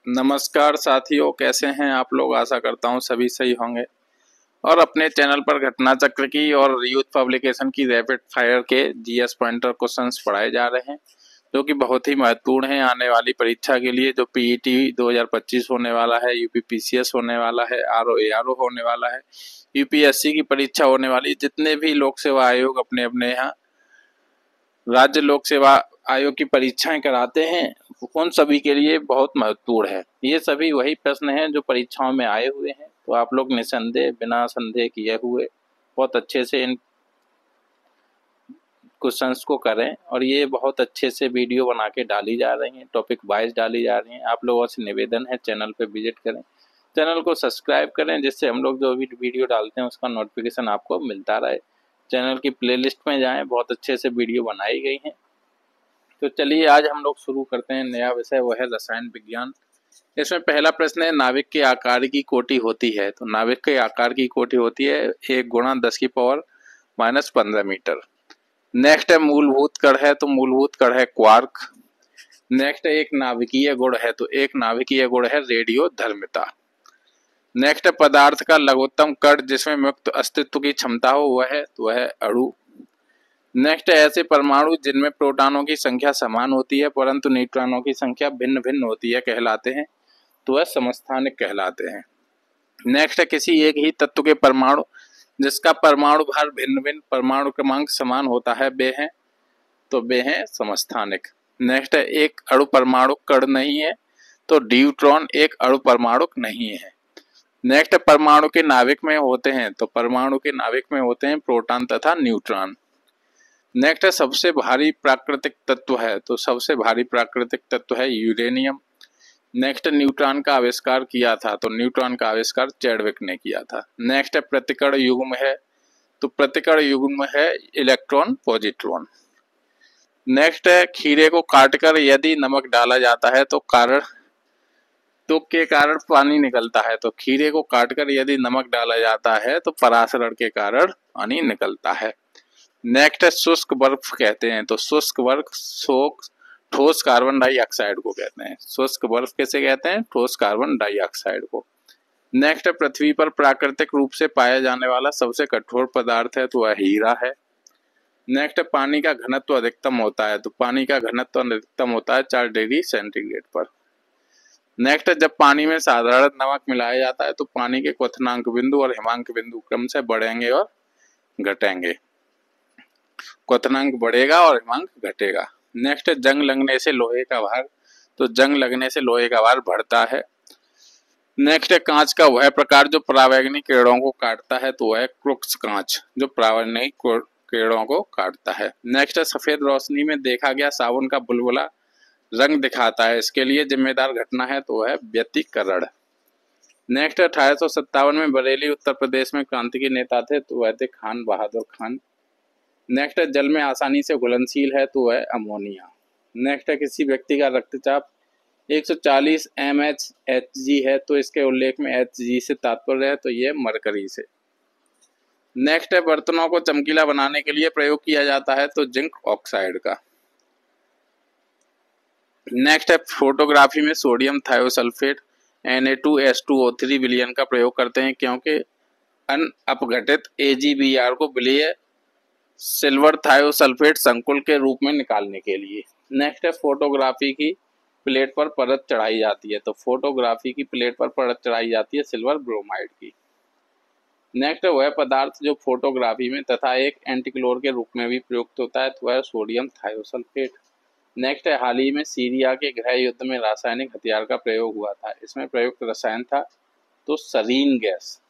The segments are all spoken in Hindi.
नमस्कार साथियों, कैसे हैं आप लोग। आशा करता हूं सभी सही होंगे। और अपने चैनल पर घटना चक्र की और यूथ पब्लिकेशन की रैपिड फायर के जीएस पॉइंटर क्वेश्चंस पढ़ाए जा रहे हैं, जो कि बहुत ही महत्वपूर्ण है आने वाली परीक्षा के लिए। जो पीईटी 2025 होने वाला है, यूपीपीसीएस होने वाला है, आरओ एआरओ होने वाला है, यूपीएससी की परीक्षा होने वाली। जितने भी लोक सेवा आयोग अपने अपने यहाँ राज्य लोक सेवा आयोग की परीक्षाएं कराते हैं, उन सभी के लिए बहुत महत्वपूर्ण है। ये सभी वही प्रश्न हैं जो परीक्षाओं में आए हुए हैं, तो आप लोग निसंदेह बिना संदेह किए हुए बहुत अच्छे से इन क्वेश्चंस को करें। और ये बहुत अच्छे से वीडियो बना के डाली जा रही हैं, टॉपिक वाइज डाली जा रही हैं। आप लोगों से निवेदन है, चैनल पे विजिट करें, चैनल को सब्सक्राइब करें, जिससे हम लोग जो भी वीडियो डालते हैं उसका नोटिफिकेशन आपको मिलता रहे। चैनल की प्लेलिस्ट में जाएं, बहुत अच्छे से वीडियो बनाई गई हैं। तो चलिए आज हम लोग शुरू करते हैं नया विषय, वह है रसायन विज्ञान। इसमें पहला प्रश्न है, नाभिक के आकार की कोटि होती है। तो नाभिक के आकार की कोटि होती है 1 × 10⁻⁻15 मीटर। नेक्स्ट है मूलभूत कण है, तो मूलभूत कण है क्वार्क। नेक्स्ट है एक नाभिकीय गुण है, तो एक नाभिकीय गुण है रेडियोधर्मिता। नेक्स्ट है पदार्थ का लघुत्तम कण जिसमें मुक्त अस्तित्व की क्षमता हो, वह है अणु। नेक्स्ट है ऐसे परमाणु जिनमें प्रोटॉनों की संख्या समान होती है परंतु न्यूट्रॉनों की संख्या भिन्न भिन्न होती है, कहलाते हैं, तो वह समस्थानिक कहलाते हैं। नेक्स्ट है किसी एक ही तत्व के परमाणु जिसका परमाणु भार भिन्न भिन्न परमाणु क्रमांक समान होता है, वे हैं समस्थानिक। नेक्स्ट है एक अणु परमाणु कण नहीं है, तो ड्यूट्रॉन एक अणु परमाणु नहीं है। नेक्स्ट परमाणु के नाभिक में होते हैं, तो परमाणु के नाभिक में होते हैं प्रोटॉन तथा न्यूट्रॉन। नेक्स्ट है सबसे भारी प्राकृतिक तत्व है, तो सबसे भारी प्राकृतिक तत्व है यूरेनियम। नेक्स्ट न्यूट्रॉन का आविष्कार किया था, तो न्यूट्रॉन का आविष्कार चैडविक ने किया था। नेक्स्ट है प्रतिकण युग्म है, तो प्रतिकण युग्म है इलेक्ट्रॉन पॉजिट्रॉन। नेक्स्ट है खीरे को काटकर यदि नमक डाला जाता है तो के कारण पानी निकलता है। तो खीरे को काटकर यदि नमक डाला जाता है तो परासरण के कारण पानी निकलता है। नेक्स्ट है शुष्क बर्फ कहते हैं, तो शुष्क बर्फ ठोस कार्बन डाइऑक्साइड को कहते हैं। शुष्क बर्फ कैसे कहते हैं? ठोस कार्बन डाइऑक्साइड को। नेक्स्ट है पृथ्वी पर प्राकृतिक रूप से पाया जाने वाला सबसे कठोर पदार्थ है, तो वह हीरा है। नेक्स्ट है पानी का घनत्व अधिकतम होता है, तो पानी का घनत्व अधिकतम होता है 4 डिग्री सेंटीग्रेड पर। नेक्स्ट है जब पानी में साधारण नमक मिलाया जाता है तो पानी के क्वथनांक बिंदु और हिमांक बिंदु क्रमशः बढ़ेंगे और घटेंगे। क्वथनांक बढ़ेगा और हिमांक घटेगा। नेक्स्ट है जंग लगने से लोहे का भार, तो जंग लगने से लोहे का भार बढ़ता है। नेक्स्ट है कांच का वह प्रकार जो परावैंगनिक किरणों को काटता है, तो वह क्रुक्स कांच जो परावैंगनिक किरणों को काटता है। नेक्स्ट है सफेद रोशनी में देखा गया साबुन का बुलबुला रंग दिखाता है, इसके लिए जिम्मेदार घटना है, तो वह व्यतिकरण। नेक्स्ट 1857 में बरेली उत्तर प्रदेश में क्रांति के नेता थे, तो वह थे खान बहादुर खान। नेक्स्ट जल में आसानी से घुलनशील है, तो वह अमोनिया। नेक्स्ट किसी व्यक्ति का रक्तचाप 140 mmHg है, तो इसके उल्लेख में Hg से तात्पर्य है, तो यह मरकरी से। नेक्स्ट बर्तनों को चमकीला बनाने के लिए प्रयोग किया जाता है, तो जिंक ऑक्साइड का। नेक्स्ट है फोटोग्राफी में सोडियम थायोसल्फेट Na2H2O3 विलयन का प्रयोग करते हैं, क्योंकि अनअपघटित AgBr को विलय सिल्वर थायोसल्फेट संकुल के रूप में निकालने के लिए। नेक्स्ट है फोटोग्राफी की प्लेट पर परत चढ़ाई जाती है, तो फोटोग्राफी की प्लेट पर परत चढ़ाई जाती है सिल्वर ब्रोमाइड की। नेक्स्ट वह पदार्थ जो फोटोग्राफी में तथा एक एंटीक्लोर के रूप में भी प्रयुक्त होता है, तो वह सोडियम थायोसल्फेट। नेक्स्ट है हाल ही में सीरिया के गृह युद्ध में रासायनिक हथियार का प्रयोग हुआ था, इसमें प्रयुक्त रसायन था तो सरीन गैस।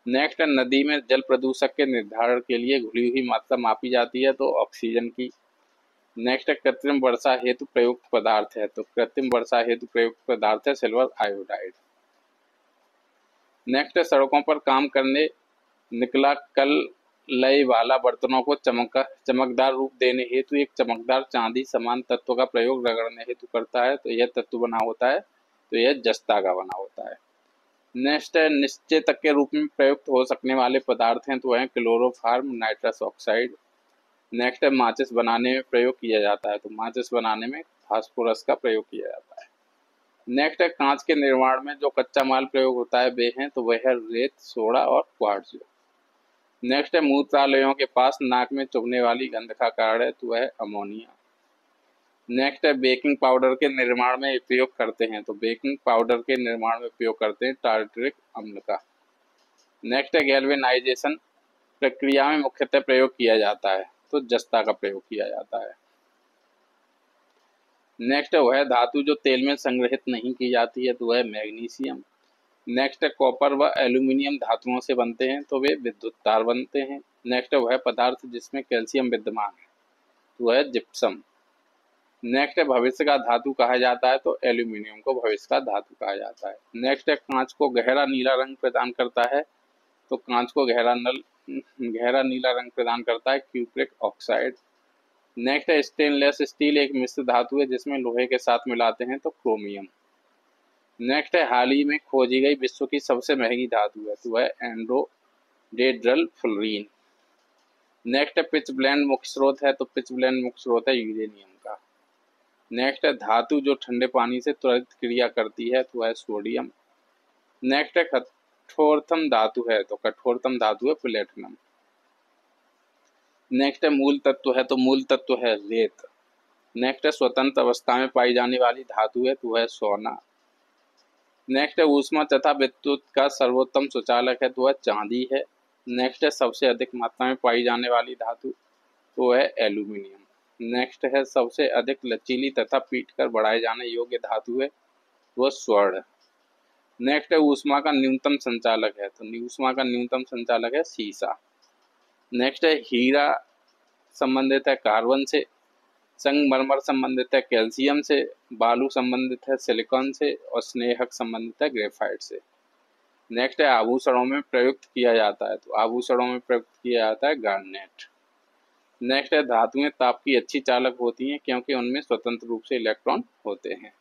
नेक्स्ट नदी में जल प्रदूषक के निर्धारण के लिए घुली हुई मात्रा मापी जाती है, तो ऑक्सीजन की। नेक्स्ट कृत्रिम वर्षा हेतु प्रयुक्त पदार्थ है, तो कृत्रिम वर्षा हेतु प्रयुक्त पदार्थ है सिल्वर आयोडाइड। नेक्स्ट सड़कों पर काम करने निकला कल लय वाला बर्तनों को चमकदार रूप देने हेतु एक चमकदार चांदी समान तत्व का प्रयोग रगड़ने हेतु करता है, तो यह तत्व बना होता है, तो यह जस्ता का बना होता है। नेक्स्ट निश्चेतक के रूप में प्रयुक्त हो सकने वाले पदार्थ हैं, तो वह क्लोरोफॉर्म नाइट्रस ऑक्साइड। नेक्स्ट माचिस बनाने में प्रयोग किया जाता है, तो माचिस बनाने में फास्फोरस का प्रयोग किया जाता है। नेक्स्ट है कांच के निर्माण में जो कच्चा माल प्रयोग होता है वे हैं, तो वह है रेत, सोडा और क्वार्ट्ज। नेक्स्ट है मूत्रालयों के पास नाक में चुभने वाली गंध का कारण है, तो वह है अमोनिया। नेक्स्ट है बेकिंग पाउडर के निर्माण में उपयोग करते हैं, तो बेकिंग पाउडर के निर्माण में उपयोग करते हैं टार्टरिक अम्ल का। नेक्स्ट है गैल्वेनाइजेशन प्रक्रिया में मुख्यतः प्रयोग किया जाता है, तो जस्ता का प्रयोग किया जाता है। नेक्स्ट है वह धातु जो तेल में संग्रहित नहीं की जाती है, तो वह मैग्नीशियम। नेक्स्ट है कॉपर व एल्यूमिनियम धातुओं से बनते हैं, तो वे विद्युत तार बनते हैं। नेक्स्ट है वह पदार्थ जिसमें कैल्शियम विद्यमान है, तो वह जिप्सम। नेक्स्ट है भविष्य का धातु कहा जाता है, तो एल्यूमिनियम को भविष्य का धातु कहा जाता है। नेक्स्ट है कांच को गहरा नीला रंग प्रदान करता है, तो कांच को गहरा नीला रंग प्रदान करता है क्यूप्रिक ऑक्साइड। नेक्स्ट है स्टेनलेस स्टील एक मिश्र धातु है जिसमें लोहे के साथ मिलाते हैं, तो क्रोमियम। नेक्स्ट है हाल ही में खोजी गई विश्व की सबसे महंगी धातु है, तो वह एंड्रोडेड्रल फ्लोरीन। नेक्स्ट है पिच ब्लेंड मुख्य स्रोत है, तो पिच ब्लेंड मुख्य स्रोत है यूरेनियम का। नेक्स्ट है धातु जो ठंडे पानी से त्वरित क्रिया करती है, तो वह सोडियम। नेक्स्ट है कठोरतम धातु है, तो कठोरतम धातु है प्लेटिनम। नेक्स्ट है मूल तत्व है, तो मूल तत्व है रेत। नेक्स्ट है स्वतंत्र अवस्था में पाई जाने वाली धातु है, तो वह सोना। नेक्स्ट है ऊष्मा तथा विद्युत का सर्वोत्तम सुचालक है, तो वह चांदी है। नेक्स्ट है सबसे अधिक मात्रा में पाई जाने वाली धातु, तो वह एल्यूमिनियम। नेक्स्ट है सबसे अधिक लचीली तथा पीट कर बढ़ाए जाने योग्य धातु है, वह स्वर्ण। नेक्स्ट है ऊष्मा का न्यूनतम संचालक है, तो ऊष्मा का न्यूनतम संचालक है सीसा। नेक्स्ट है हीरा संबंधित है कार्बन से, संगमरमर संबंधित है कैल्शियम से, बालू संबंधित है सिलिकॉन से और स्नेहक संबंधित है ग्रेफाइट से। नेक्स्ट है आभूषणों में प्रयुक्त किया जाता है, तो आभूषणों में प्रयुक्त किया जाता है गार्नेट। नेक्स्ट है धातुएं ताप की अच्छी चालक होती हैं क्योंकि उनमें स्वतंत्र रूप से इलेक्ट्रॉन होते हैं।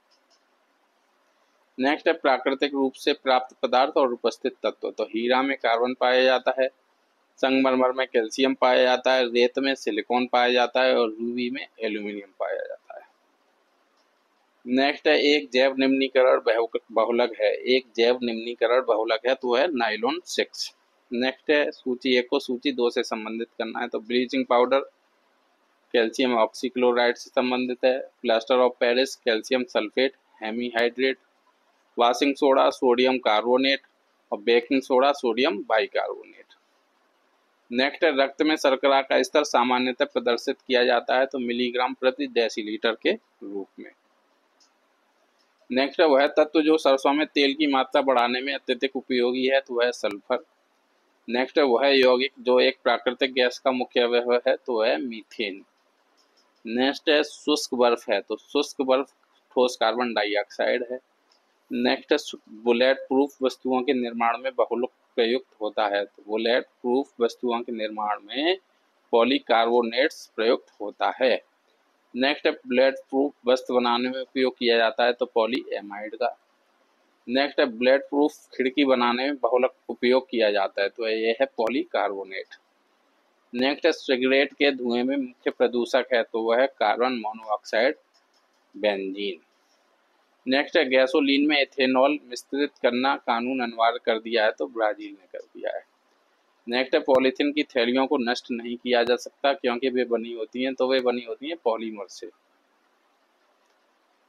नेक्स्ट है प्राकृतिक रूप से प्राप्त पदार्थ और उपस्थित तत्व, तो हीरा में कार्बन पाया जाता है, संगमरमर में कैल्शियम पाया जाता है, रेत में सिलिकॉन पाया जाता है और रूबी में एल्यूमिनियम पाया जाता है। नेक्स्ट है एक जैव निम्नीकरण बहुलक है, एक जैव निम्नीकरण बहुलक है, तो है नाइलॉन 6। नेक्स्ट है सूची 1 को सूची 2 से संबंधित करना है, तो ब्लीचिंग पाउडर कैल्शियम ऑक्सीक्लोराइड से संबंधित है, plaster of Paris calcium sulphate hemihydrate, washing soda sodium carbonate और baking soda sodium bicarbonate. Next है रक्त में शर्करा का स्तर सामान्यतः प्रदर्शित किया जाता है, तो मिलीग्राम प्रति डेसीलीटर के रूप में। नेक्स्ट है वह तत्व जो सरसों में तेल की मात्रा बढ़ाने में अत्यधिक उपयोगी है, तो वह सल्फर। नेक्स्ट है वह यौगिक जो एक प्राकृतिक गैस का मुख्य अवयव है, तो वह मीथेन। नेक्स्ट है शुष्क बर्फ है, तो शुष्क बर्फ ठोस कार्बन डाइऑक्साइड है। नेक्स्ट है बुलेट प्रूफ वस्तुओं के निर्माण में बहुलक प्रयुक्त होता है, तो बुलेट प्रूफ वस्तुओं के निर्माण में पॉलीकार्बोनेट्स प्रयुक्त होता है। नेक्स्ट है बुलेट प्रूफ वस्तु बनाने में उपयोग किया जाता है, तो पॉलीएमाइड का। नेक्स्ट है बुलेट प्रूफ खिड़की बनाने में बहुलक उपयोग किया जाता है, तो यह है पॉलीकार्बोनेट। नेक्स्ट है सिगरेट के धुएं में मुख्य प्रदूषक है, तो वह है कार्बन मोनोऑक्साइड बेंजीन। नेक्स्ट है गैसोलीन में एथेनॉल मिश्रित करना कानून अनिवार्य कर दिया है, तो ब्राजील ने कर दिया है। नेक्स्ट है पॉलीथीन की थैलियों को नष्ट नहीं किया जा सकता क्योंकि वे बनी होती हैं, तो वे बनी होती हैं पॉलीमर से।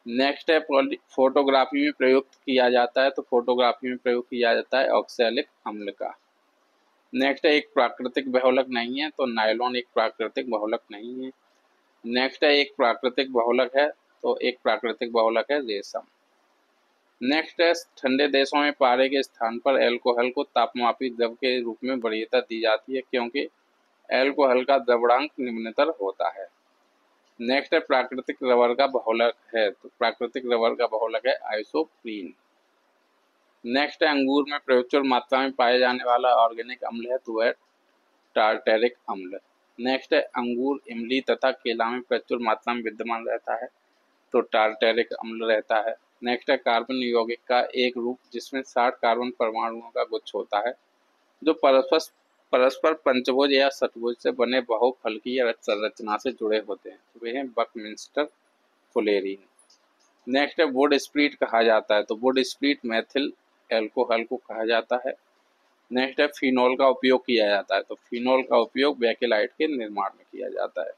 नेक्स्ट है फोटोग्राफी में प्रयुक्त किया जाता है, तो फोटोग्राफी में प्रयोग किया जाता है ऑक्सैलिक अम्ल का। नेक्स्ट है एक प्राकृतिक बहुलक नहीं है, तो नायलॉन एक प्राकृतिक बहुलक नहीं है। नेक्स्ट है एक प्राकृतिक बहुलक है, तो एक प्राकृतिक बहुलक है रेशम। नेक्स्ट है ठंडे देशों में पारे के स्थान पर एल्कोहल को तापमापी द्रव के रूप में वरीयता दी जाती है क्योंकि एल्कोहल का द्रवणांक निम्नतर होता है। नेक्स्ट है प्राकृतिक रबर का बहुलक है, तो प्राकृतिक रबर का बहुलक है आइसोप्रीन। नेक्स्ट है अंगूर में प्रचुर मात्रा में पाए जाने वाला ऑर्गेनिक अम्ल है, तो वह टार्टेरिक अम्ल। नेक्स्ट है अंगूर इमली तथा केला में प्रचुर मात्रा में विद्यमान रहता है, तो टार्टेरिक अम्ल रहता है। नेक्स्ट है कार्बन यौगिक का एक रूप जिसमें 60 कार्बन परमाणुओं का गुच्छ होता है जो परस्पर पंचभुज या षटभुज से बने बहुफलकीय संरचना से जुड़े होते हैं, वे हैं बकमिंस्टर फुलेरीन। नेक्स्ट है वुड स्प्रिट कहा जाता है, तो वुड स्प्रिट मेथिल एल्कोहल को कहा जाता है। नेक्स्ट है फिनॉल का उपयोग किया जाता है, तो फिनॉल का उपयोग बेकेलाइट के निर्माण में किया जाता है।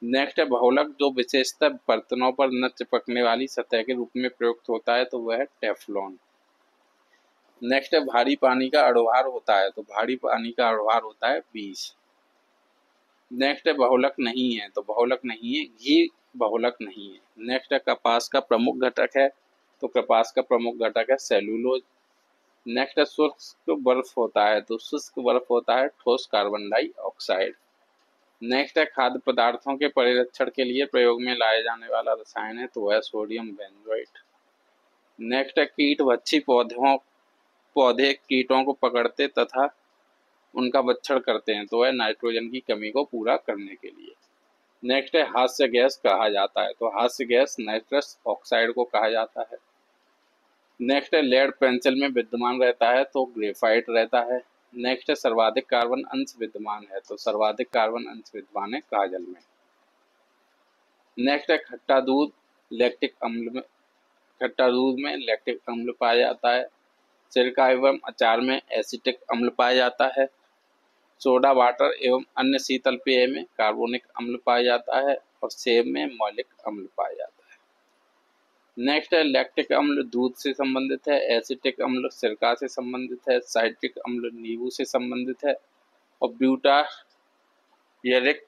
नेक्स्ट है बहुलक, जो विशेषतः बर्तनों पर न चिपकने वाली सतह के रूप में प्रयुक्त होता है, तो वह है टेफ्लॉन। नेक्स्ट है भारी पानी का अणुभार होता है, तो भारी पानी का अणुभार होता है 20। नेक्स्ट है बहुलक नहीं है, तो बहुलक नहीं है, घी बहुलक नहीं है। नेक्स्ट है कपास का प्रमुख घटक है, तो कपास का प्रमुख घटक है सेलुलोज। नेक्स्ट है शुष्क बर्फ होता है, तो शुष्क बर्फ होता है ठोस कार्बन डाइऑक्साइड। नेक्स्ट है खाद्य पदार्थों के परिरक्षण के लिए प्रयोग में लाए जाने वाला रसायन है, तो वह सोडियम बेंजोएट। नेक्स्ट है कीटभक्षी पौधे कीटों को पकड़ते तथा उनका भक्षण करते हैं, तो वह नाइट्रोजन की कमी को पूरा करने के लिए। नेक्स्ट है हास्य गैस कहा जाता है, तो हास्य गैस नाइट्रस ऑक्साइड को कहा जाता है। नेक्स्ट है लेड पेंसिल में विद्यमान रहता है, तो ग्रेफाइट रहता है। नेक्स्ट है सर्वाधिक कार्बन अंश विद्यमान है, तो सर्वाधिक कार्बन अंश विद्यमान है काजल में। नेक्स्ट है खट्टा दूध में लैक्टिक अम्ल पाया जाता है। सिरका एवं अचार में एसिटिक अम्ल पाया जाता है। सोडा वाटर एवं अन्य शीतल पेय में कार्बोनिक अम्ल पाया जाता है और सेब में मौलिक अम्ल पाया जाता है। नेक्स्ट है लैक्टिक अम्ल दूध से संबंधित है, एसिटिक अम्ल सिरका से संबंधित है, साइट्रिक अम्ल नींबू से संबंधित है और ब्यूटायरिक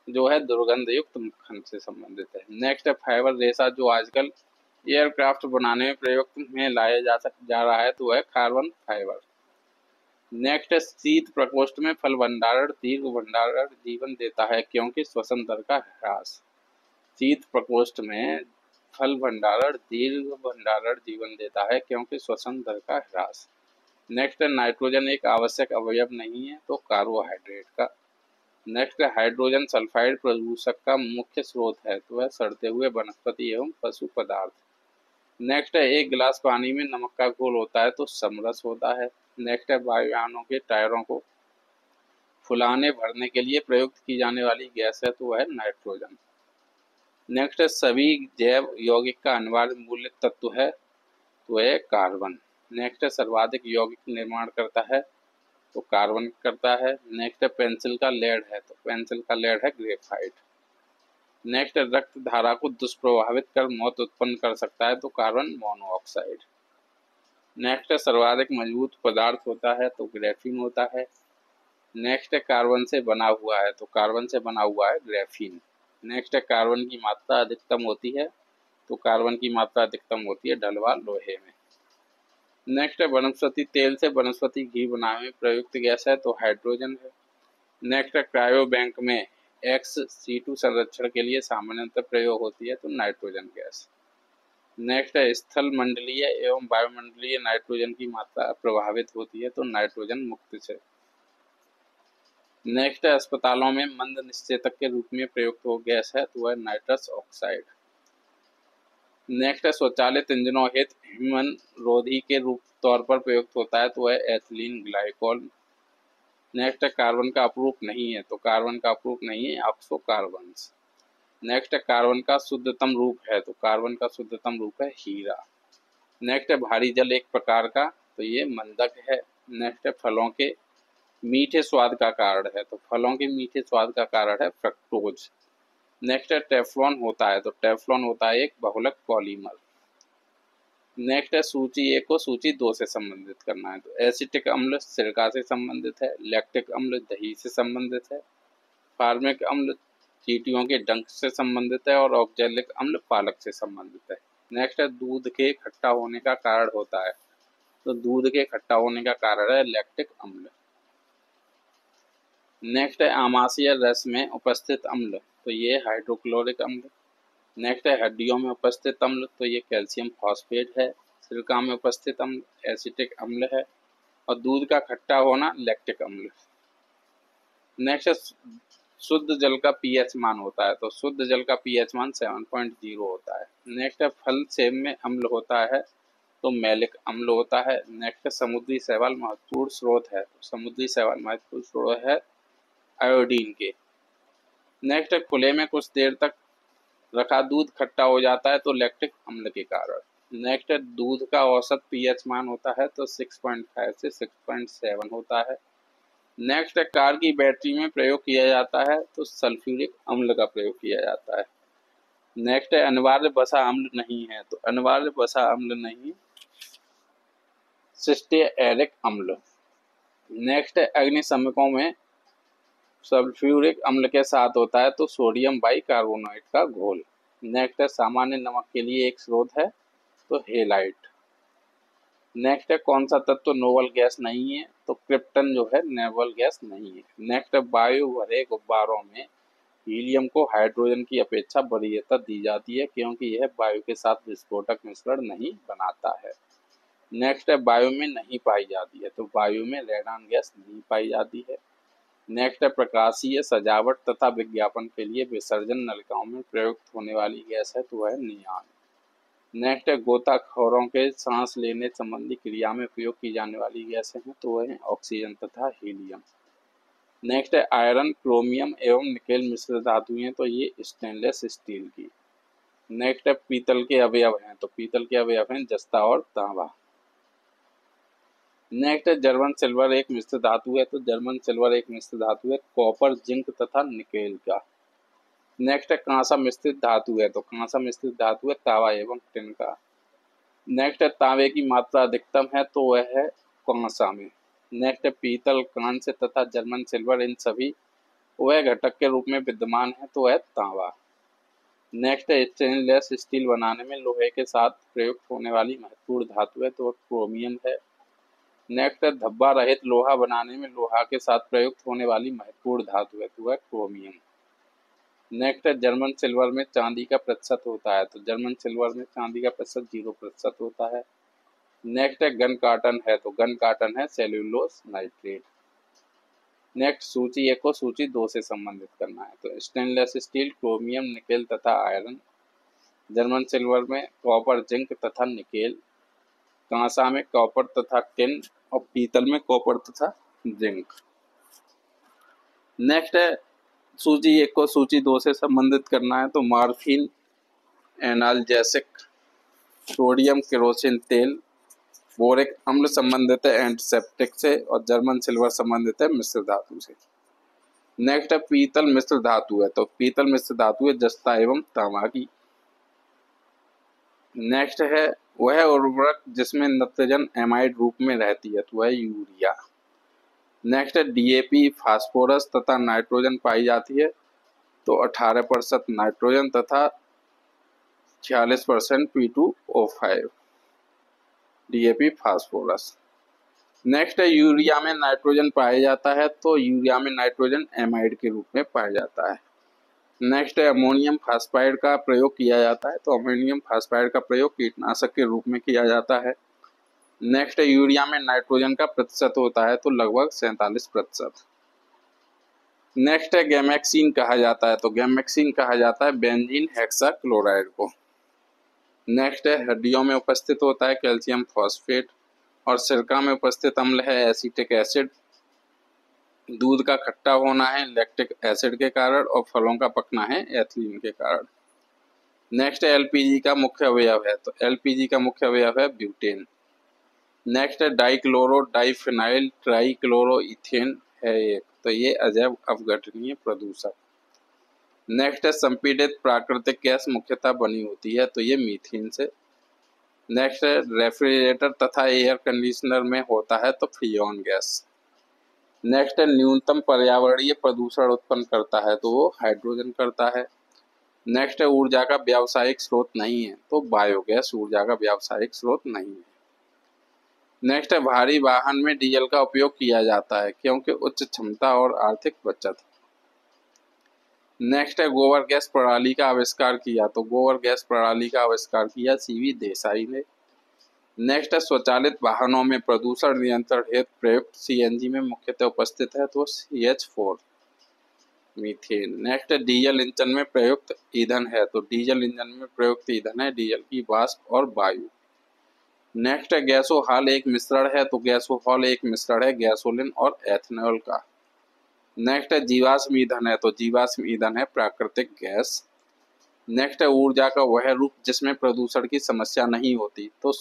जो है दुर्गंध युक्त मक्खन से संबंधित है। नेक्स्ट है फाइबर रेशा, जो आजकल एयरक्राफ्ट बनाने में प्रयोग में लाया जा रहा है, तो वह कार्बन फाइबर। नेक्स्ट है शीत प्रकोष्ठ में फल भंडारण दीर्घ भंडारण जीवन देता है, क्योंकि श्वसन दर का ह्रास। शीत प्रकोष्ठ में फल भंडारण दीर्घ भंडारण जीवन देता है, क्योंकि श्वसन दर का ह्रास। नेक्स्ट है नाइट्रोजन एक आवश्यक अवयव नहीं है, तो कार्बोहाइड्रेट का। नेक्स्ट है हाइड्रोजन सल्फाइड प्रदूषक का मुख्य स्रोत है, तो वह सड़ते हुए वनस्पति एवं पशु पदार्थ। नेक्स्ट है एक गिलास पानी में नमक का घोल होता है, तो समरस होता है। नेक्स्ट है वायुयानों के टायरों को फुलाने भरने के लिए प्रयुक्त की जाने वाली गैस है, तो वह है नाइट्रोजन। नेक्स्ट है सभी जैव यौगिक का अनिवार्य मूलक तत्व है, तो वह है कार्बन। नेक्स्ट है सर्वाधिक यौगिक निर्माण करता है, तो कार्बन करता है। नेक्स्ट है पेंसिल का लेड है, तो पेंसिल का लेड है ग्रेफाइट। नेक्स्ट है रक्त धारा को दुष्प्रभावित कर मौत उत्पन्न कर सकता है, तो कार्बन मोनोऑक्साइड। नेक्स्ट है सर्वाधिक मजबूत पदार्थ होता है, तो ग्रेफीन होता है। नेक्स्ट है कार्बन से बना हुआ है, तो कार्बन से बना हुआ है ग्रेफीन। नेक्स्ट है कार्बन की मात्रा अधिकतम होती है, तो कार्बन की मात्रा अधिकतम होती है ढलवा लोहे में। नेक्स्ट है वनस्पति तेल से वनस्पति घी बनाने में प्रयुक्त गैस है, तो हाइड्रोजन है। नेक्स्ट है क्रायो बैंक में XC2 संरक्षण के लिए सामान्यतः प्रयोग होती है, तो नाइट्रोजन गैस। नेक्स्ट है स्थल मंडलीय एवं वायुमंडलीय नाइट्रोजन की मात्रा प्रभावित होती है, तो नाइट्रोजन मुक्त से। नेक्स्ट है अस्पतालों में मंद निश्चेतक के रूप में प्रयुक्त हो गैस है, तो वह नाइट्रस ऑक्साइड। नेक्स्ट है स्वचालित इंजनों हेतु हिमन रोधी के रूप तौर पर प्रयुक्त होता है, तो वह एथिलीन ग्लाइकोल। नेक्स्ट है कार्बन का अपरूप नहीं है, तो कार्बन का अपरूप नहीं है ऑक्सो कार्बन्स। नेक्स्ट है कार्बन का शुद्धतम रूप है, तो कार्बन का शुद्धतम रूप है हीरा। नेक्स्ट है भारी जल एक प्रकार का, तो ये मंदक है। नेक्स्ट है फलों के मीठे स्वाद का कारण है, तो फलों के मीठे स्वाद का कारण है फ्रक्टोज। नेक्स्ट है टेफ्लॉन होता है, तो टेफ्लॉन होता है एक बहुलक पॉलीमर। नेक्स्ट है सूची 1 को सूची 2 से संबंधित करना है, तो एसिटिक अम्ल सिरका से संबंधित है, लैक्टिक अम्ल दही से संबंधित है, फार्मिक अम्ल चींटियों के डंक से संबंधित है और ऑक्जेलिक अम्ल पालक से संबंधित है। नेक्स्ट है दूध के खट्टा होने का कारण होता है, तो दूध के खट्टा होने का कारण है लैक्टिक अम्ल। नेक्स्ट है आमाशय रस में उपस्थित अम्ल, तो ये हाइड्रोक्लोरिक अम्ल। नेक्स्ट है हड्डियों में उपस्थित अम्ल, तो ये कैल्शियम फॉस्फेट है। सिरका में उपस्थित अम्ल एसिटिक अम्ल है और दूध का खट्टा होना लैक्टिक अम्ल। नेक्स्ट है शुद्ध जल का पीएच मान होता है, तो शुद्ध जल का पीएच मान 7.0 होता है। नेक्स्ट है फल सेब में अम्ल होता है, तो मैलिक अम्ल होता है। नेक्स्ट है समुद्री शैवाल महत्वपूर्ण स्रोत है, तो समुद्री शैवाल महत्वपूर्ण स्रोत है आयोडीन के। नेक्स्ट है खुले में कुछ देर तक रखा दूध खट्टा हो जाता है तो लैक्टिक अम्ल के कारण। नेक्स्ट है दूध का औसत पीएच मान होता है तो 6.5 से 6.7 होता है। नेक्स्ट है कार की बैटरी में प्रयोग किया जाता है तो सल्फ्यूरिक अम्ल का प्रयोग किया जाता है। नेक्स्ट है अनिवार्य वसा अम्ल नहीं है तो अनिवार्य वसा अम्ल नहीं, सिस्टेरेटिक अम्ल। नेक्स्ट है अग्निशमकों में सल्फ्यूरिक अम्ल के साथ होता है तो सोडियम बाइकार्बोनेट का घोल। नेक्स्ट है सामान्य नमक के लिए एक स्रोत है तो हेलाइट। नेक्स्ट है कौन सा तत्व नोबल गैस नहीं है तो क्रिप्टन जो है नोबल गैस नहीं है। नेक्स्ट है वायु भरे गुब्बारों में हीलियम को हाइड्रोजन की अपेक्षा वरीयता दी जाती है क्योंकि यह वायु के साथ विस्फोटक मिश्रण नहीं बनाता है। नेक्स्ट है वायु में नहीं पाई जाती है तो वायु में रेडॉन गैस नहीं पाई जाती है। नेक्स्ट है प्रकाशीय सजावट तथा विज्ञापन के लिए विसर्जन नलिकाओं में प्रयुक्त होने वाली गैस है तो वह नियान। नेक्स्ट है गोताखोरों के सांस लेने संबंधी क्रिया में उपयोग की जाने वाली गैसें हैं तो वह ऑक्सीजन तथा हीलियम। नेक्स्ट है आयरन, क्रोमियम एवं निकेल मिश्र धातुएं तो ये स्टेनलेस स्टील की। नेक्स्ट है पीतल के अवयव हैं तो पीतल के अवयव हैं जस्ता और तांबा। नेक्स्ट है जर्मन सिल्वर एक मिश्र धातु है तो जर्मन सिल्वर एक मिश्र धातु है कॉपर, जिंक तथा निकेल का। नेक्स्ट है कांसा मिश्रित धातु है तो कांसा मिश्रित धातु है तांबा एवं टिन का। नेक्स्ट है तांबे की मात्रा अधिकतम है तो वह है कांसा में। नेक्स्ट है पीतल, कांस्य तथा जर्मन सिल्वर इन सभी वह घटक के रूप में विद्यमान है तो वह तांबा। नेक्स्ट है स्टेनलेस स्टील बनाने में लोहे के साथ प्रयुक्त होने वाली महत्वपूर्ण धातु है तो वह क्रोमियम है। नेक्स्ट है धब्बा रहित लोहा बनाने में लोहा के साथ प्रयुक्त होने वाली महत्वपूर्ण धातु है तो वह क्रोमियम। नेक्स्ट है जर्मन सिल्वर में चांदी का प्रतिशत होता है तो जर्मन सिल्वर में चांदी का प्रतिशत 0% होता है। नेक्स्ट है गन कार्टन है तो गन कार्टन है सेल्यूलोस नाइट्रेट। नेक्स्ट सूची 1 को सूची 2 से संबंधित करना है तो स्टेनलेस स्टील, क्रोमियम, निकेल तथा आयरन। जर्मन सिल्वर में कॉपर, जिंक तथा निकेल। कांसा में कॉपर तथा टिन और पीतल में कॉपर तथा जिंक। नेक्स्ट है सूची 1 को सूची 2 से संबंधित करना है तो मार्फिन, एनाल्जेसिक, सोडियम केरोसिन तेल, बोरिक अम्ल संबंधित है एंटीसेप्टिक से और जर्मन सिल्वर संबंधित है मिश्र धातु से। नेक्स्ट है पीतल मिश्र धातु है तो पीतल मिश्र धातु है जस्ता एवं तांबा की। नेक्स्ट है वह उर्वरक जिसमें नाइट्रोजन एमाइड रूप में रहती है तो वह यूरिया। नेक्स्ट है डीएपी, फास्फोरस तथा नाइट्रोजन पाई जाती है तो 18% नाइट्रोजन तथा 46% P2O5 डीएपी फास्फोरस। नेक्स्ट है यूरिया में नाइट्रोजन पाया जाता है तो यूरिया में नाइट्रोजन एमाइड के रूप में पाया जाता है। नेक्स्ट है अमोनियम फास्फाइड का प्रयोग किया जाता है तो अमोनियम फास्फाइड का प्रयोग कीटनाशक के रूप में किया जाता है। नेक्स्ट है यूरिया में नाइट्रोजन का प्रतिशत होता है तो लगभग 47%। नेक्स्ट है गैमेक्सिन कहा जाता है तो गैमेक्सिन कहा जाता है बेंजीन हेक्साक्लोराइड को। नेक्स्ट है हड्डियों में उपस्थित होता है कैल्शियम फॉस्फेट और सिरका में उपस्थित अम्ल है एसिटिक एसिड। दूध का खट्टा होना है लैक्टिक एसिड के कारण और फलों का पकना है एथिलीन के कारण। नेक्स्ट है एलपीजी का मुख्य अवयव है तो एलपीजी का मुख्य अवयव है ब्यूटेन। नेक्स्ट है डाइक्लोरो डाइफिनाइल ट्राइक्लोरो इथेन है एक तो ये अजैव अपघटनीय प्रदूषक। नेक्स्ट है संपीड़ित प्राकृतिक गैस मुख्यतः बनी होती है तो ये मीथेन से। नेक्स्ट है रेफ्रिजरेटर तथा एयर कंडीशनर में होता है तो फ्रियोन गैस। नेक्स्ट है न्यूनतम पर्यावरणीय प्रदूषण उत्पन्न करता है तो वो हाइड्रोजन करता है। नेक्स्ट है ऊर्जा का व्यावसायिक स्रोत नहीं है तो बायोगैस ऊर्जा का व्यावसायिक स्रोत नहीं है। नेक्स्ट है भारी वाहन में डीजल का उपयोग किया जाता है क्योंकि उच्च क्षमता और आर्थिक बचत। नेक्स्ट है गोबर गैस प्रणाली का आविष्कार किया तो गोबर गैस प्रणाली का आविष्कार किया सीवी देसाई ने। नेक्स्ट है स्वचालित वाहनों में प्रदूषण नियंत्रण हेतु प्रयुक्त सीएनजी में मुख्यतः उपस्थित है तो CH4 मीथेन। नेक्स्ट है डीजल इंजन में प्रयुक्त ईंधन है तो डीजल इंजन में प्रयुक्त ईंधन है डीजल की वाष्प और वायु। नेक्स्ट है गैसोहॉल एक मिश्रण है तो गैसोहॉल एक मिश्रण है गैसोलीन और एथेनॉल का। नेक्स्ट है जीवाश्म ईंधन है तो जीवाश्म ईंधन है प्राकृतिक गैस। नेक्स्ट है ऊर्जा का वह रूप जिसमें प्रदूषण की समस्या नहीं होती, तो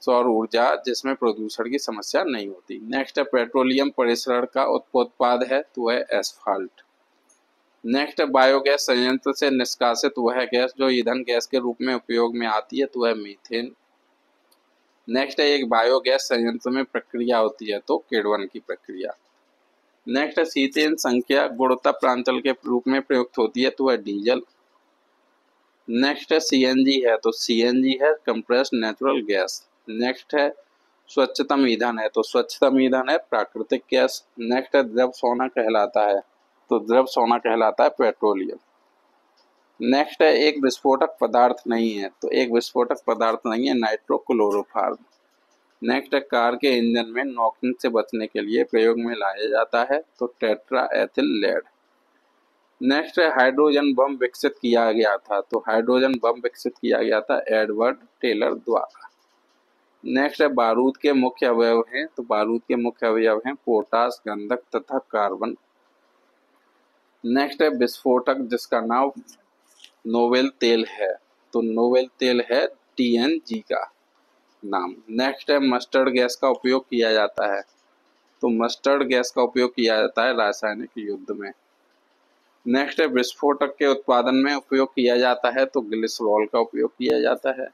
सौर ऊर्जा जिसमें प्रदूषण की समस्या नहीं होती। नेक्स्ट है पेट्रोलियम परिसरण का उत्पाद है, तो वह एस्फाल्ट। नेक्स्ट है बायोगैस संयंत्र से निष्कासित वह गैस जो ईंधन गैस के रूप में उपयोग में आती है, तो वह मीथेन। नेक्स्ट है एक बायोगैस संयंत्र में प्रक्रिया होती है, तो किण्वन की प्रक्रिया। नेक्स्ट है सीटेन संख्या गुणवत्ता प्रांतल के रूप में प्रयुक्त होती है, तो वह डीजल। नेक्स्ट है सीएनजी है, तो सीएनजी है कंप्रेस्ड नेचुरल गैस। नेक्स्ट है स्वच्छतम ईंधन है, तो स्वच्छतम ईंधन है प्राकृतिक गैस। नेक्स्ट है द्रव सोना कहलाता है, तो द्रव सोना कहलाता है पेट्रोलियम। नेक्स्ट है एक विस्फोटक पदार्थ नहीं है, तो एक विस्फोटक पदार्थ नहीं है नाइट्रोक्लोरोफॉर्म। नेक्स्ट है कार के इंजन में नॉकिंग से बचने के लिए प्रयोग में लाया जाता है, तो टेट्रा एथिल लेड। नेक्स्ट है हाइड्रोजन बम विकसित किया गया था, तो हाइड्रोजन बम विकसित किया गया था एडवर्ड टेलर द्वारा। नेक्स्ट है बारूद के मुख्य अवयव हैं, तो बारूद के मुख्य अवयव हैं पोटास, गंधक तथा कार्बन। नेक्स्ट है विस्फोटक जिसका नाम नोवेल तेल है, तो नोवेल तेल है टीएनजी का नाम। नेक्स्ट है मस्टर्ड गैस का उपयोग किया जाता है, तो मस्टर्ड गैस का उपयोग किया जाता है रासायनिक युद्ध में। नेक्स्ट है विस्फोटक के उत्पादन में उपयोग किया जाता है, तो ग्लिसरॉल का उपयोग किया जाता है।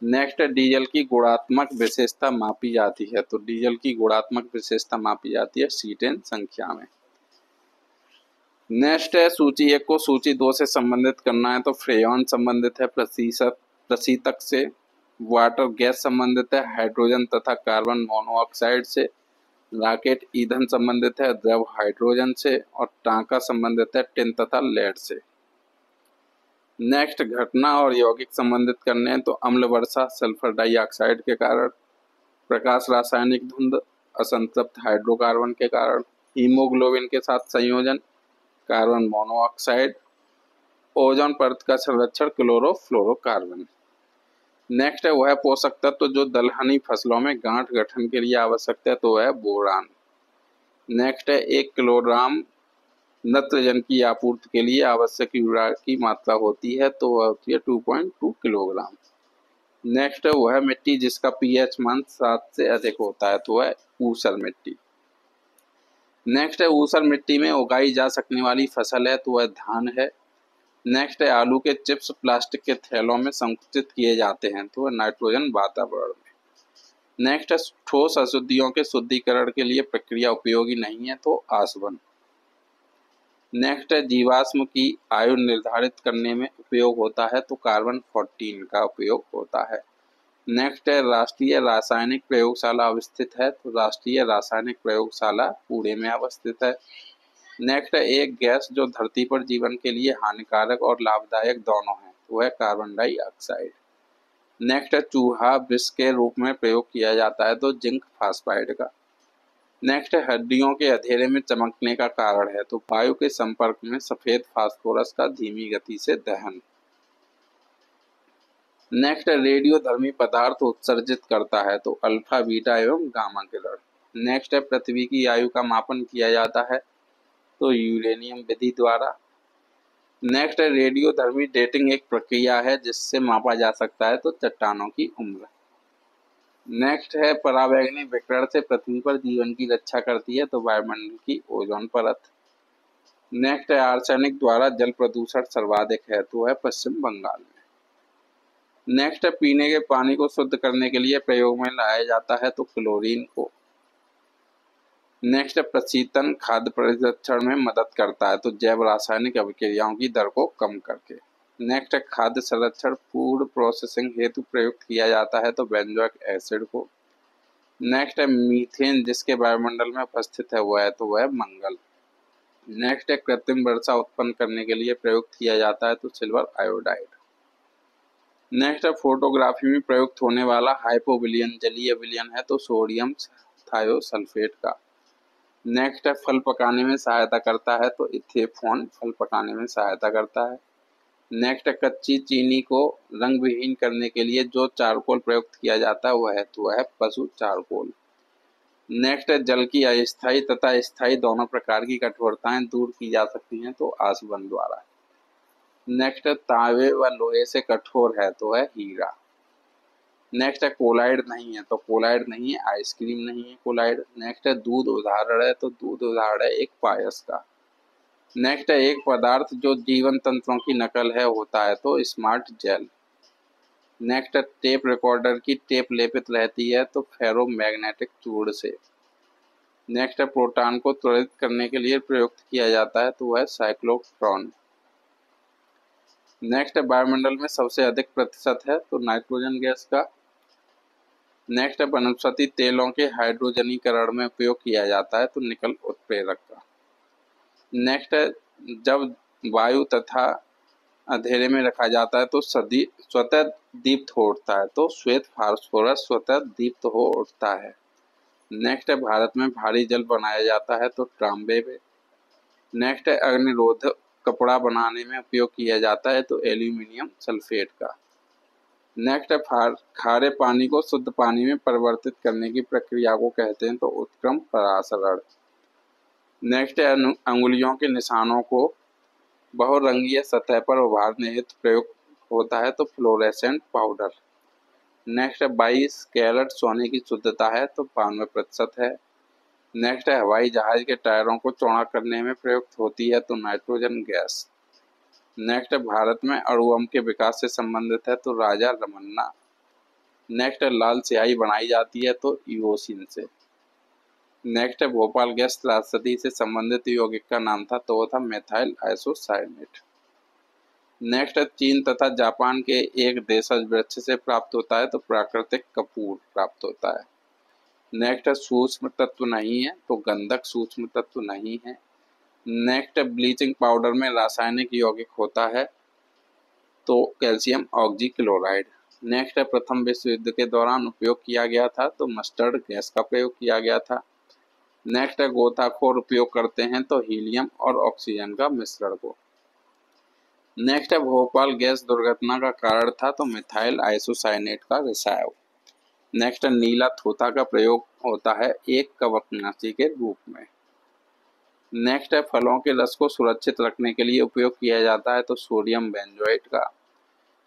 नेक्स्ट है डीजल की गुणात्मक विशेषता मापी जाती है, तो डीजल की गुणात्मक विशेषता मापी जाती है सीटेन संख्या में। नेक्स्ट है सूची 1 को सूची 2 से संबंधित करना है, तो फ्रेयॉन संबंधित है प्रशीतक से। वाटर गैस संबंधित है हाइड्रोजन तथा कार्बन मोनोऑक्साइड से। रॉकेट ईंधन संबंधित है द्रव हाइड्रोजन से। और टांका संबंधित है टिन तथा लेड से। नेक्स्ट घटना और यौगिक संबंधित करने हैं, तो अम्ल वर्षा सल्फर डाइऑक्साइड के कारण, प्रकाश रासायनिक धुंध असंतृप्त हाइड्रोकार्बन के कारण, हीमोग्लोबिन के साथ संयोजन कार्बन मोनोऑक्साइड, ओजोन परत का संरक्षण क्लोरोफ्लोरोकार्बन। नेक्स्ट है वह पोषक तत्व जो दलहनी फसलों में गांठ गठन के लिए आवश्यक है, तो वह बोरान। नेक्स्ट है 1 किलोग्राम नत्रजन की आपूर्ति के लिए आवश्यक यूरिया की मात्रा होती है, तो वह होती है 2.2 किलोग्राम। नेक्स्ट है वह मिट्टी जिसका पीएच मान 7 से अधिक होता है, तो वह ऊसर मिट्टी। नेक्स्ट है ऊसर मिट्टी में उगाई जा सकने वाली फसल है, तो वह धान है। नेक्स्ट है आलू के चिप्स प्लास्टिक के थैलों में संकुचित किए जाते हैं, तो वह नाइट्रोजन वातावरण में। नेक्स्ट है ठोस अशुद्धियों के शुद्धिकरण के लिए प्रक्रिया उपयोगी नहीं है, तो आसवन। नेक्स्ट है जीवाश्म की आयु निर्धारित करने में उपयोग होता है, तो कार्बन 14 का उपयोग होता है। नेक्स्ट है राष्ट्रीय रासायनिक प्रयोगशाला अवस्थित है, तो राष्ट्रीय रासायनिक प्रयोगशाला पुणे में अवस्थित है। नेक्स्ट है एक गैस जो धरती पर जीवन के लिए हानिकारक और लाभदायक दोनों है, तो है कार्बन डाइऑक्साइड। नेक्स्ट है चूहा विष के रूप में प्रयोग किया जाता है, तो जिंक फास्फाइड का। नेक्स्ट है हड्डियों के अंधेरे में चमकने का कारण है, तो वायु के संपर्क में सफेद फास्फोरस का धीमी गति से दहन। नेक्स्ट है रेडियोधर्मी पदार्थ उत्सर्जित करता है, तो अल्फा बीटा एवं गामा किरण। नेक्स्ट है पृथ्वी की आयु का मापन किया जाता है, तो यूरेनियम विधि द्वारा। नेक्स्ट है रेडियोधर्मी डेटिंग एक प्रक्रिया है जिससे मापा जा सकता है, तो चट्टानों की उम्र। नेक्स्ट है परावैंगनी विकिरण से पृथ्वी पर जीवन की रक्षा करती है, तो वायुमंडल की ओजोन परत। नेक्स्ट है आर्सेनिक द्वारा जल प्रदूषण सर्वाधिक है, तो है पश्चिम बंगाल में। नेक्स्ट है पीने के पानी को शुद्ध करने के लिए प्रयोग में लाया जाता है, तो क्लोरीन को। नेक्स्ट है प्रशीतन खाद्य परिरक्षण में मदद करता है, तो जैव रासायनिक अभिक्रियाओं की दर को कम करके। नेक्स्ट है खाद्य संरक्षण फूड प्रोसेसिंग हेतु प्रयुक्त किया जाता है, तो बेंजोइक एसिड को। नेक्स्ट है मीथेन जिसके वायुमंडल में उपस्थित है वह है, तो वह मंगल। नेक्स्ट है कृत्रिम वर्षा उत्पन्न करने के लिए प्रयुक्त किया जाता है, तो सिल्वर आयोडाइड। नेक्स्ट है फोटोग्राफी में प्रयुक्त होने वाला हाइपोविलियन जलीय विलयन है, तो सोडियम थायोसल्फेट का। नेक्स्ट है फल पकाने में सहायता करता है, तो इथेफॉन फल पकाने में सहायता करता है। नेक्स्ट है कच्ची चीनी को रंग विहीन करने के लिए जो चारकोल प्रयुक्त किया जाता है वह है, तो वह है पशु चारकोल। नेक्स्ट है जल की अस्थायी तथा स्थायी दोनों प्रकार की कठोरताएं दूर की जा सकती हैं, तो आसवन द्वारा। नेक्स्ट है तांबे व लोहे से कठोर है तो है हीरा। नेक्स्ट है कोलाइड नहीं है तो कोलाइड नहीं है, आइसक्रीम नहीं है कोलाइड। नेक्स्ट है दूध उदाहरण है तो दूध उदाहरण है एक पायस का। नेक्स्ट है एक पदार्थ जो जीवन तंत्रों की नकल है होता है तो स्मार्ट जेल। नेक्स्ट है टेप रिकॉर्डर की टेप लेपित रहती है तो फेरोमैग्नेटिक चूड़ से। नेक्स्ट है प्रोटॉन को त्वरित करने के लिए प्रयुक्त किया जाता है तो वह साइक्लोट्रॉन। नेक्स्ट है वायुमंडल में सबसे अधिक प्रतिशत है तो नाइट्रोजन गैस का। नेक्स्ट है वनस्पति तेलों के हाइड्रोजनीकरण में उपयोग किया जाता है तो निकल उत्प्रेरक का। नेक्स्ट है जब वायु तथा अंधेरे में रखा जाता है तो स्वतः दीप्त हो उठता है तो श्वेत फास्फोरस स्वतः दीप्त हो उठता है। नेक्स्ट है भारत में भारी जल बनाया जाता है तो तांबे में। नेक्स्ट है अग्निरोधक कपड़ा बनाने में उपयोग किया जाता है तो एल्यूमिनियम सल्फेट का। नेक्स्ट है खारे पानी को शुद्ध पानी में परिवर्तित करने की प्रक्रिया को कहते हैं तो उत्क्रम परासरण। नेक्स्ट है अंगुलियों के निशानों को बहुरंगीय सतह पर उभारने हेतु प्रयोग होता है तो फ्लोरेसेंट पाउडर। नेक्स्ट है 22 कैरेट सोने की शुद्धता है तो 92% है। नेक्स्ट है हवाई जहाज के टायरों को चौड़ा करने में प्रयुक्त होती है तो नाइट्रोजन गैस। नेक्स्ट है भारत में अणुबम के विकास से संबंधित है तो राजा रमन्ना। नेक्स्ट है लाल स्याही बनाई जाती है तो ईओसिन से। नेक्स्ट है भोपाल गैस त्रासदी से संबंधित यौगिक का नाम था तो वो था मेथाइल आइसोसाइनेट। नेक्स्ट है चीन तथा जापान के एक देशज वृक्ष से प्राप्त होता है तो प्राकृतिक कपूर प्राप्त होता है। नेक्स्ट है सूक्ष्म तत्व नहीं है तो गंधक सूक्ष्म तत्व नहीं है। नेक्स्ट है ब्लीचिंग पाउडर में रासायनिक यौगिक होता है तो कैल्शियम ऑक्जीक्लोराइड। नेक्स्ट है प्रथम विश्व युद्ध के दौरान उपयोग किया गया था तो मस्टर्ड गैस का प्रयोग किया गया था। नेक्स्ट है गोताखोर उपयोग करते हैं तो हीलियम और ऑक्सीजन का मिश्रण को। नेक्स्ट है भोपाल गैस दुर्घटना का कारण था तो मिथाइल आइसोसाइनेट का रिसाव। नेक्स्ट है नीला थोथा का प्रयोग होता है एक कवकनाशी के रूप में। नेक्स्ट है फलों के रस को सुरक्षित रखने के लिए उपयोग किया जाता है तो सोडियम बेंजोएट का।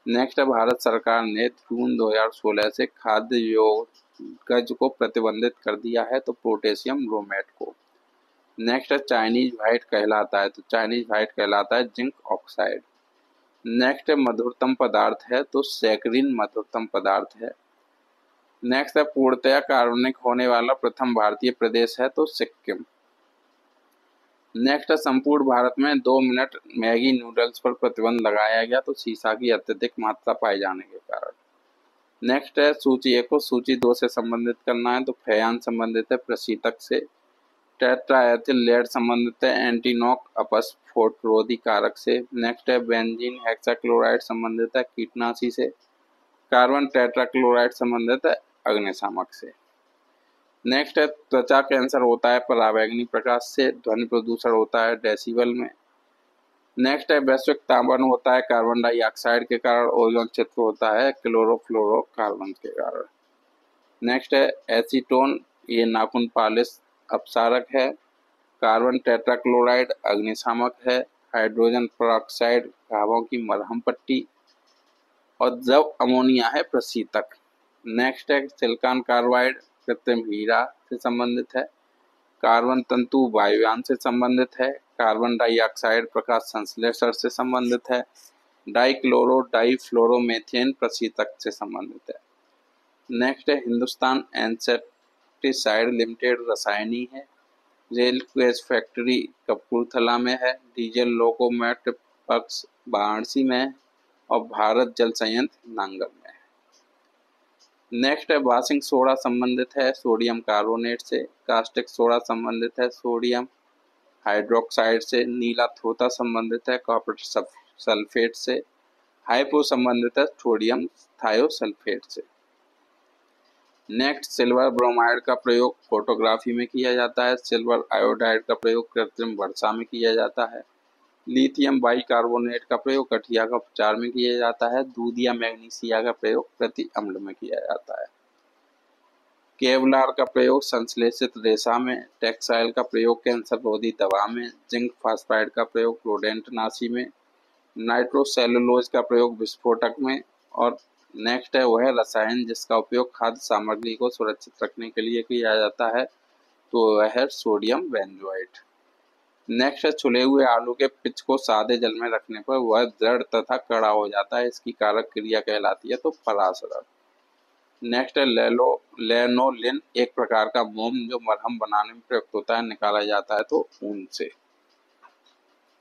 नेक्स्ट है भारत सरकार ने जून 2016 से खाद्य योगज को प्रतिबंधित कर दिया है तो पोटेशियम ब्रोमेट को। नेक्स्ट है चाइनीज व्हाइट कहलाता है तो चाइनीज व्हाइट कहलाता है जिंक ऑक्साइड। नेक्स्ट है मधुरतम पदार्थ है तो सैकरीन मधुरतम पदार्थ है। नेक्स्ट है पूर्णतया कार्बनिक होने वाला प्रथम भारतीय प्रदेश है तो सिक्किम। नेक्स्ट है संपूर्ण भारत में 2 मिनट मैगी नूडल्स पर प्रतिबंध लगाया गया तो सीसा की अत्यधिक मात्रा पाए जाने के कारण। नेक्स्ट है सूची 1 को सूची 2 से संबंधित करना है तो फैयान संबंधित है प्रशीतक से। टेट्राएथिल लेड संबंधित है एंटीनॉक अपस्फोटरोधी कारक से। नेक्स्ट है बेंजीन हेक्साक्लोराइड संबंधित है कीटनाशी से। कार्बन टेट्राक्लोराइड संबंधित है अग्निशामक से। नेक्स्ट है त्वचा कैंसर होता है पराबैंगनी प्रकाश से। ध्वनि प्रदूषण होता है डेसिबल में। नेक्स्ट है वैश्विक तापमान होता है कार्बन डाइऑक्साइड के कारण। ओजोन क्षेत्र होता है क्लोरोफ्लोरोकार्बन के कारण। नेक्स्ट है एसीटोन, ये नाखून पालिश अपसारक है। कार्बन टेट्राक्लोराइड अग्निशामक है। हाइड्रोजन पेरोक्साइड घावों की मरहम पट्टी। और जब अमोनिया है प्रशीतक। नेक्स्ट है सिलिकॉन कार्बाइड कृत्रिम हीरा से संबंधित है। कार्बन तंतु वायुयान से संबंधित है। कार्बन डाइऑक्साइड प्रकाश संश्लेषण से संबंधित है। डाइक्लोरो डाइफ्लोरोमेथेन प्रशीतक से संबंधित है। नेक्स्ट है हिंदुस्तान इंसेक्टिसाइड लिमिटेड रसायनी है। रेल कोच फैक्ट्री कपूरथला में है। डीजल लोकोमोटिव वर्क्स वाराणसी में है और भारत जल संयंत्र नांगल में है। नेक्स्ट है वाशिंग सोडा संबंधित है सोडियम कार्बोनेट से। कास्टिक सोडा संबंधित है सोडियम हाइड्रोक्साइड से। नीला थोथा संबंधित है कॉपर सल्फेट से। हाइपो संबंधित है सोडियम थायोसल्फेट से। नेक्स्ट सिल्वर ब्रोमाइड का प्रयोग फोटोग्राफी में किया जाता है। सिल्वर आयोडाइड का प्रयोग कृत्रिम वर्षा में किया जाता है। लिथियम बाइकार्बोनेट का प्रयोग गठिया का उपचार में किया जाता है। दूध या मैग्नीशिया का प्रयोग प्रति अम्ल में किया जाता है। केवलार का प्रयोग संश्लेषित रेशा में। टेक्साइल का प्रयोग कैंसर रोधी दवा में। जिंक फास्फाइड का प्रयोग रोडेंटनाशी में। नाइट्रोसेलुलोज का प्रयोग विस्फोटक में। और नेक्स्ट है वह रसायन जिसका उपयोग खाद्य सामग्री को सुरक्षित रखने के लिए किया जाता है, तो वह है सोडियम बेंजोएट। नेक्स्ट है छुले हुए आलू के पिच को सादे जल में रखने पर वह दृढ़ तथा कड़ा हो जाता है, इसकी कारक क्रिया कहलाती है तो परासरण। नेक्स्ट है लेनोलिन, एक प्रकार का मोम जो मरहम बनाने में प्रयुक्त होता है, निकाला जाता है तो ऊन से।